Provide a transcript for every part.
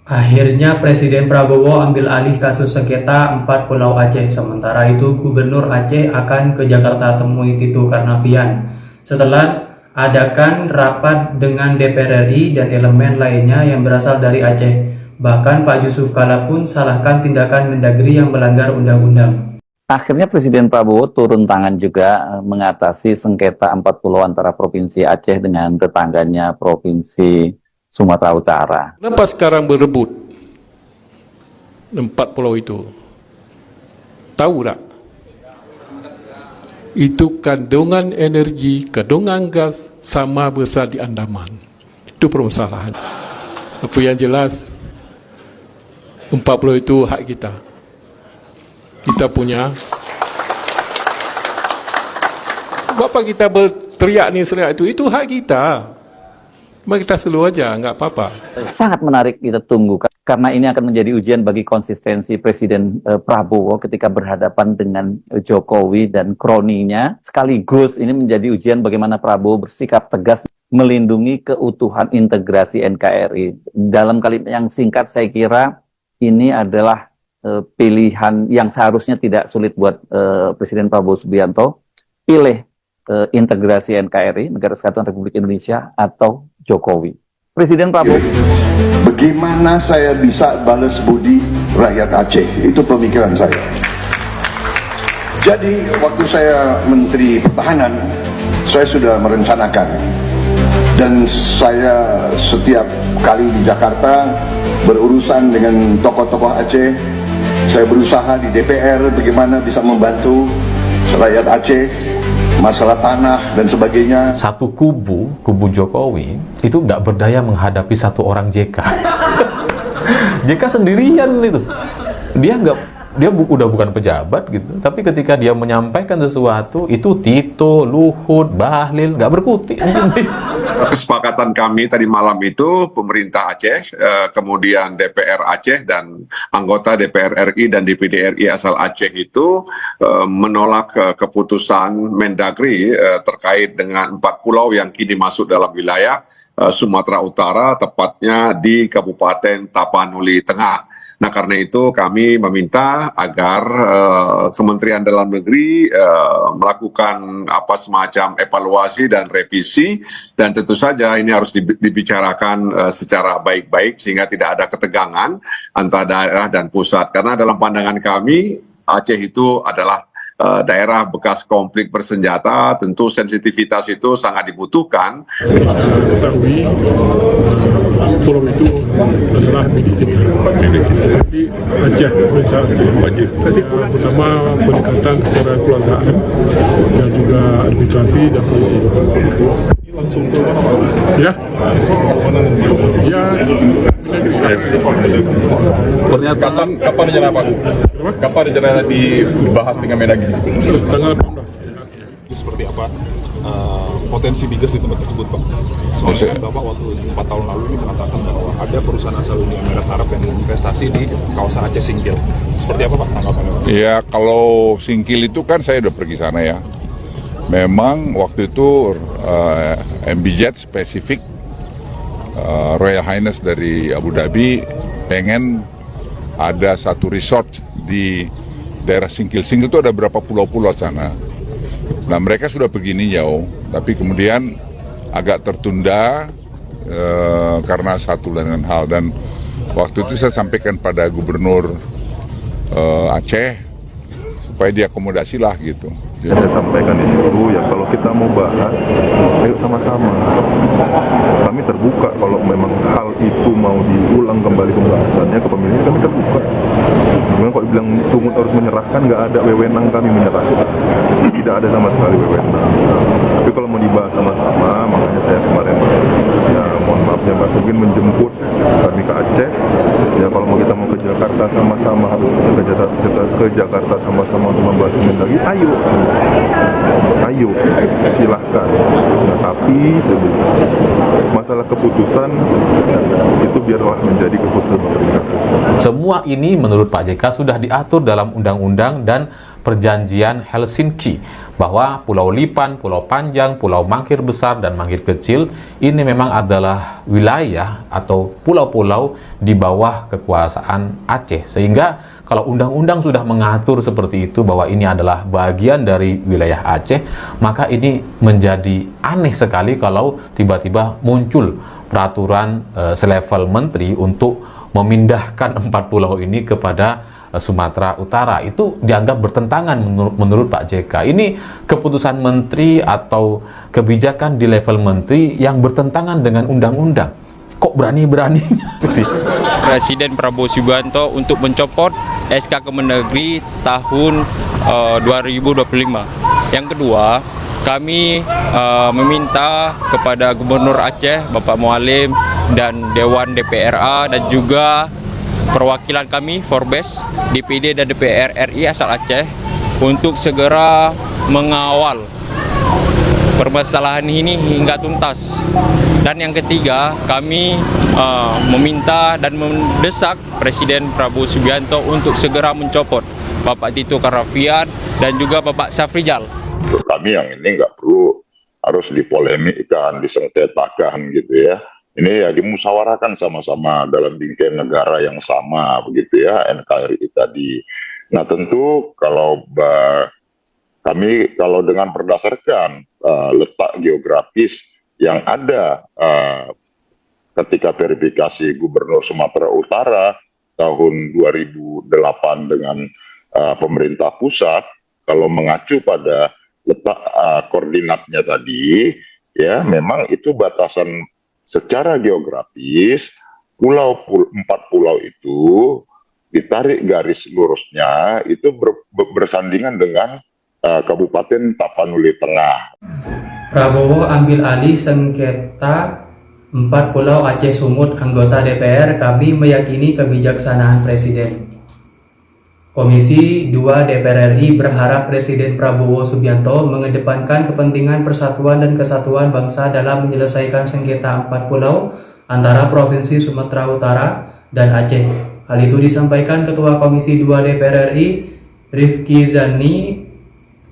Akhirnya Presiden Prabowo ambil alih kasus sengketa 4 Pulau Aceh. Sementara itu Gubernur Aceh akan ke Jakarta temui Tito Karnavian setelah adakan rapat dengan DPR RI dan elemen lainnya yang berasal dari Aceh. Bahkan Pak Yusuf Kala pun salahkan tindakan Mendagri yang melanggar undang-undang. Akhirnya Presiden Prabowo turun tangan juga mengatasi sengketa 4 pulau antara Provinsi Aceh dengan tetangganya Provinsi Sumatera Utara. Kenapa sekarang berebut 4 pulau itu? Tahu tak? Itu kandungan energi, kandungan gas sama besar di Andaman. Itu permasalahan. Apa yang jelas, 4 pulau itu hak kita. Kita punya. Bapa kita berteriak ni seriak itu hak kita. Mari kita slow aja, nggak apa-apa. Sangat menarik kita tunggu, karena ini akan menjadi ujian bagi konsistensi Presiden Prabowo ketika berhadapan dengan Jokowi dan kroninya. Sekaligus ini menjadi ujian bagaimana Prabowo bersikap tegas melindungi keutuhan integrasi NKRI. Dalam kali yang singkat, saya kira ini adalah pilihan yang seharusnya tidak sulit buat Presiden Prabowo Subianto. Pilih integrasi NKRI, Negara Kesatuan Republik Indonesia, atau Jokowi. Presiden Prabowo. Bagaimana saya bisa balas budi rakyat Aceh? Itu pemikiran saya. Jadi waktu saya Menteri Pertahanan, saya sudah merencanakan. Dan saya setiap kali di Jakarta berurusan dengan tokoh-tokoh Aceh, saya berusaha di DPR bagaimana bisa membantu rakyat Aceh, masalah tanah dan sebagainya. Satu kubu Jokowi itu tidak berdaya menghadapi satu orang JK. JK sendirian itu. Dia udah bukan pejabat gitu, tapi ketika dia menyampaikan sesuatu itu Tito, Luhut, Bahlil nggak berkutik. Kesepakatan kami tadi malam itu pemerintah Aceh, kemudian DPR Aceh dan anggota DPR RI dan DPD RI asal Aceh itu menolak keputusan Mendagri terkait dengan 4 pulau yang kini masuk dalam wilayah Sumatera Utara, tepatnya di Kabupaten Tapanuli Tengah. Nah, karena itu kami meminta agar Kementerian Dalam Negeri melakukan semacam evaluasi dan revisi, dan tentu saja ini harus dibicarakan secara baik-baik sehingga tidak ada ketegangan antara daerah dan pusat. Karena dalam pandangan kami Aceh itu adalah daerah bekas konflik bersenjata, tentu sensitivitas itu sangat dibutuhkan. Ketahui pulau itu adalah milik kita. Jadi Aceh, pemerintah Aceh bersama pendekatan secara kekeluargaan dan juga arbitrasi dan politik. Langsung ke ya. Pernyataan kapan rencana Pak? Kapan rencana dibahas dengan Mendagri? Tanggal 18. Seperti apa potensi migas di tempat tersebut, Pak? Soalnya Bapak waktu 4 tahun lalu ini mengatakan bahwa ada perusahaan asal Uni Emirat Arab yang investasi di kawasan Aceh Singkil. Seperti apa Pak tanggapannya, Pak? Ya, kalau Singkil itu kan saya udah pergi sana ya. Memang waktu itu MBZ spesifik Royal Highness dari Abu Dhabi pengen ada satu resort di daerah Singkil. Singkil itu ada berapa pulau-pulau sana. Nah, mereka sudah begini jauh, tapi kemudian agak tertunda karena satu dan hal. Dan waktu itu saya sampaikan pada Gubernur Aceh supaya diakomodasi lah gitu. Jadi saya sampaikan di situ ya, kalau kita mau bahas, ayo sama-sama. Kami terbuka kalau memang hal itu mau diulang kembali pembahasannya ke pemilih, kami terbuka. Cuma kalau bilang Sumut harus menyerahkan, nggak ada wewenang kami menyerahkan. Tidak ada sama sekali wewenang. Tapi kalau mau dibahas sama-sama, makanya saya kemarin ya mohon maafnya Pak Sugin menjemput kami ke Aceh. Ya kalau mau kita mau ke Jakarta sama-sama, harus kita ke Jakarta sama-sama untuk membahas lagi. Ayo, silahkan. Nah, tapi masalah keputusan itu biarlah menjadi keputusan pemerintah pusat. Semua ini menurut Pak JK sudah diatur dalam undang-undang dan perjanjian Helsinki. bahwa Pulau Lipan, Pulau Panjang, Pulau Mangkir Besar dan Mangkir Kecil ini memang adalah wilayah atau pulau-pulau di bawah kekuasaan Aceh. Sehingga kalau undang-undang sudah mengatur seperti itu bahwa ini adalah bagian dari wilayah Aceh, maka ini menjadi aneh sekali kalau tiba-tiba muncul peraturan selevel menteri untuk memindahkan 4 pulau ini kepada Sumatera Utara. Itu dianggap bertentangan menurut Pak JK. Ini keputusan menteri atau kebijakan di level menteri yang bertentangan dengan undang-undang. Kok berani-beraninya? Presiden Prabowo Subianto untuk mencopot SK Kemendagri tahun 2025. Yang kedua, kami meminta kepada Gubernur Aceh, Bapak Mualim, dan Dewan DPRA, dan juga perwakilan kami, Forbes, DPD dan DPR RI asal Aceh, untuk segera mengawal permasalahan ini hingga tuntas. Dan yang ketiga, kami meminta dan mendesak Presiden Prabowo Subianto untuk segera mencopot Bapak Tito Karnavian dan juga Bapak Syafrizal. Untuk kami yang ini nggak perlu harus dipolemikkan, disengketakan gitu ya. Ini ya dimusyawarahkan sama-sama dalam bingkai negara yang sama begitu ya, NKRI tadi. Nah tentu kalau kami kalau dengan berdasarkan letak geografis yang ada ketika verifikasi Gubernur Sumatera Utara tahun 2008 dengan pemerintah pusat, kalau mengacu pada letak koordinatnya tadi, ya memang itu batasan secara geografis, 4 pulau itu ditarik garis lurusnya itu bersandingan dengan Kabupaten Tapanuli Tengah. Prabowo ambil alih sengketa 4 pulau Aceh Sumut. Anggota DPR, kami meyakini kebijaksanaan Presiden. Komisi 2 DPR RI berharap Presiden Prabowo Subianto mengedepankan kepentingan persatuan dan kesatuan bangsa dalam menyelesaikan sengketa 4 pulau antara Provinsi Sumatera Utara dan Aceh. Hal itu disampaikan Ketua Komisi 2 DPR RI, Rifki Zani,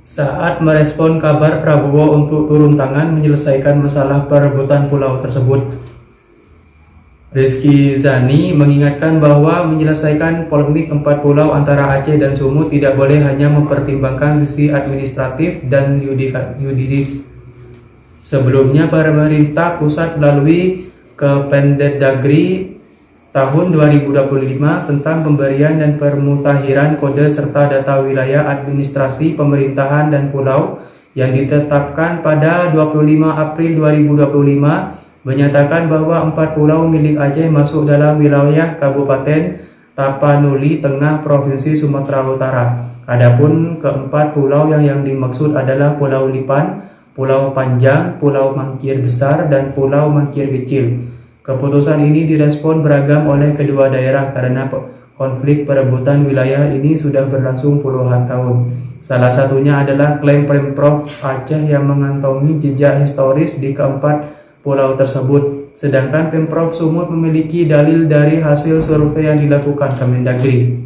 saat merespon kabar Prabowo untuk turun tangan menyelesaikan masalah perebutan pulau tersebut. Rizky Zani mengingatkan bahwa menyelesaikan polemik 4 pulau antara Aceh dan Sumut tidak boleh hanya mempertimbangkan sisi administratif dan yuridis. Sebelumnya, pemerintah pusat melalui Kemendagri tahun 2025 tentang pemberian dan permutakhiran kode serta data wilayah administrasi pemerintahan dan pulau yang ditetapkan pada 25 April 2025 menyatakan bahwa 4 pulau milik Aceh masuk dalam wilayah Kabupaten Tapanuli Tengah, Provinsi Sumatera Utara. Adapun keempat pulau yang dimaksud adalah Pulau Lipan, Pulau Panjang, Pulau Mangkir Besar, dan Pulau Mangkir Kecil. Keputusan ini direspon beragam oleh kedua daerah karena konflik perebutan wilayah ini sudah berlangsung puluhan tahun. Salah satunya adalah klaim Pemprov Aceh yang mengantongi jejak historis di keempat pulau tersebut, sedangkan Pemprov Sumut memiliki dalil dari hasil survei yang dilakukan Kemendagri.